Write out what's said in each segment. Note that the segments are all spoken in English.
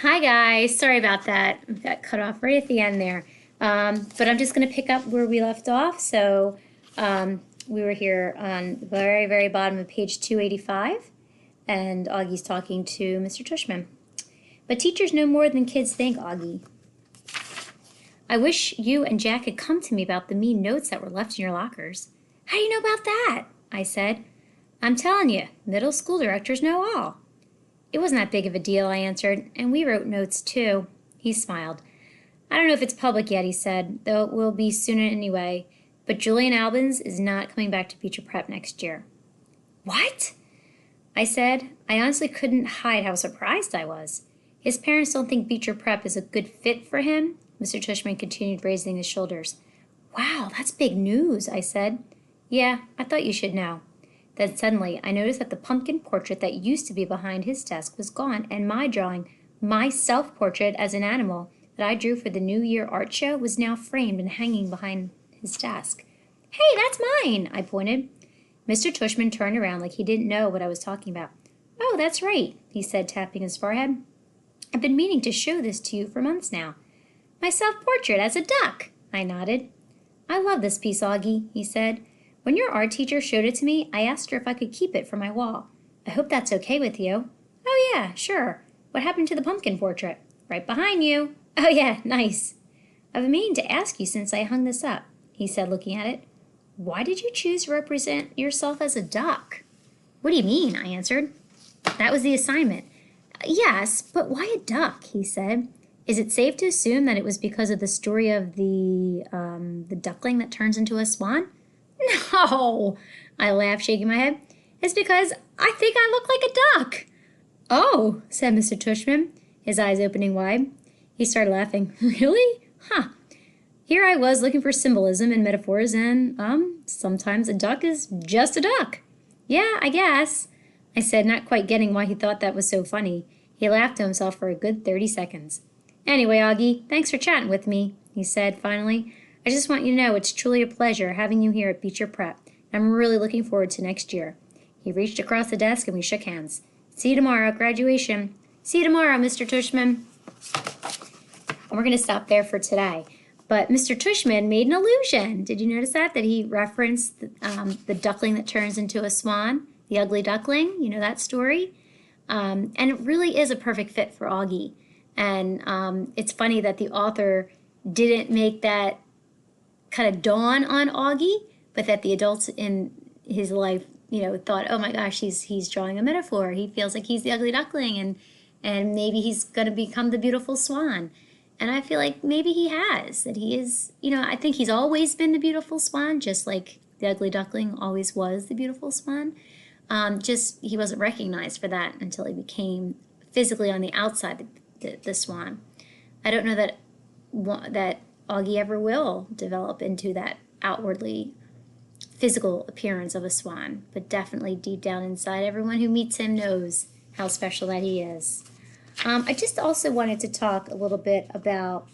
Hi guys, sorry about that. We got cut off right at the end there. But I'm just going to pick up where we left off. So we were here on the very, very bottom of page 285, and Augie's talking to Mr. Tushman. But teachers know more than kids think, Augie. I wish you and Jack had come to me about the mean notes that were left in your lockers. How do you know about that? I said. I'm telling you, middle school directors know all. It wasn't that big of a deal, I answered, and we wrote notes too. He smiled. I don't know if it's public yet, he said, though it will be soon anyway, but Julian Albans is not coming back to Beecher Prep next year. What? I said. I honestly couldn't hide how surprised I was. His parents don't think Beecher Prep is a good fit for him. Mr. Tushman continued raising his shoulders. Wow, that's big news, I said. Yeah, I thought you should know. Then suddenly I noticed that the pumpkin portrait that used to be behind his desk was gone, and my drawing, my self-portrait as an animal that I drew for the New Year art show, was now framed and hanging behind his desk. Hey, that's mine, I pointed. Mr. Tushman turned around like he didn't know what I was talking about. Oh, that's right, he said, tapping his forehead. I've been meaning to show this to you for months now. My self-portrait as a duck, I nodded. I love this piece, Augie, he said. When your art teacher showed it to me, I asked her if I could keep it for my wall. I hope that's okay with you. Oh, yeah, sure. What happened to the pumpkin portrait? Right behind you. Oh, yeah, nice. I've been meaning to ask you since I hung this up, he said, looking at it. Why did you choose to represent yourself as a duck? What do you mean? I answered. That was the assignment. Yes, but why a duck? He said. Is it safe to assume that it was because of the story of the duckling that turns into a swan? No, I laughed, shaking my head. It's because I think I look like a duck. Oh, said Mr. Tushman, his eyes opening wide. He started laughing. Really? Huh. Here I was looking for symbolism and metaphors, and, sometimes a duck is just a duck. Yeah, I guess, I said, not quite getting why he thought that was so funny. He laughed to himself for a good 30 seconds. Anyway, Augie, thanks for chatting with me, he said finally. I just want you to know it's truly a pleasure having you here at Beecher Prep. I'm really looking forward to next year. He reached across the desk and we shook hands. See you tomorrow at graduation. See you tomorrow, Mr. Tushman. And we're going to stop there for today. But Mr. Tushman made an allusion. Did you notice that? That he referenced the duckling that turns into a swan, the ugly duckling. You know that story? And it really is a perfect fit for Augie. And it's funny that the author didn't make that kind of dawn on Augie, but that the adults in his life, thought, oh my gosh, he's drawing a metaphor. He feels like he's the ugly duckling, and maybe he's going to become the beautiful swan. And I feel like maybe he has, that he is, I think he's always been the beautiful swan, just like the ugly duckling always was the beautiful swan. Just he wasn't recognized for that until he became physically on the outside the swan. I don't know that Augie ever will develop into that outwardly physical appearance of a swan, but definitely deep down inside, everyone who meets him knows how special that he is. I just also wanted to talk a little bit about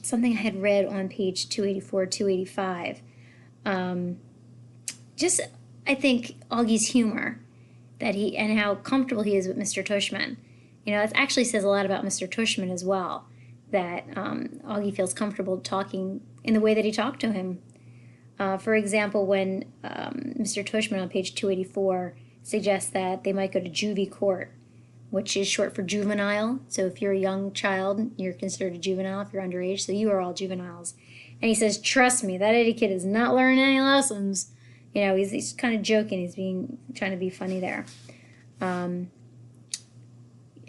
something I had read on page 284, 285. I think Augie's humor and how comfortable he is with Mr. Tushman. It actually says a lot about Mr. Tushman as well, that Augie feels comfortable talking in the way that he talked to him. For example, when Mr. Tushman on page 284 suggests that they might go to juvie court, which is short for juvenile. So if you're a young child, you're considered a juvenile if you're underage, so you are all juveniles. And he says, trust me, that idiot kid is not learning any lessons. He's kind of joking. He's trying to be funny there.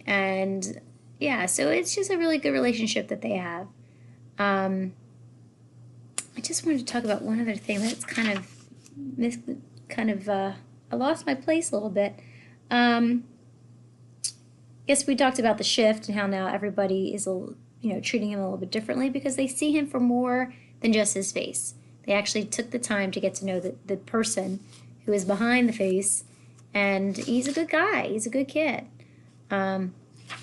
And yeah, so it's just a really good relationship that they have. I just wanted to talk about one other thing that's I lost my place a little bit. Guess we talked about the shift and how now everybody is treating him a little bit differently because they see him for more than just his face. They actually took the time to get to know the person who is behind the face, and he's a good guy. He's a good kid.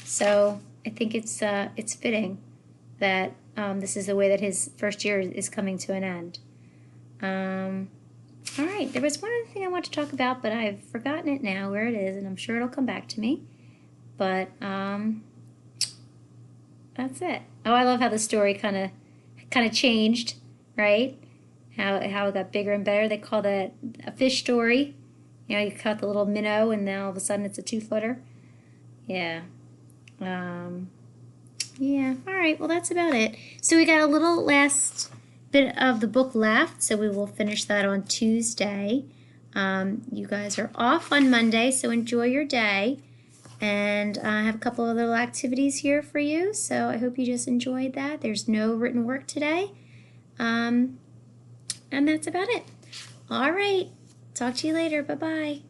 So I think it's fitting that this is the way that his first year is coming to an end. All right, there was one other thing I want to talk about, but I've forgotten it now where it is, and I'm sure it'll come back to me. But That's it. Oh, I love how the story kind of changed, right? How it got bigger and better. They call that a fish story. You caught the little minnow, and then all of a sudden it's a 2-footer. Yeah. Um, yeah. All right. Well, that's about it. So we got a little last bit of the book left, so we will finish that on Tuesday. You guys are off on Monday, so enjoy your day. And I have a couple of little activities here for you, so I hope you just enjoyed that. There's no written work today. And that's about it. All right. Talk to you later. Bye-bye.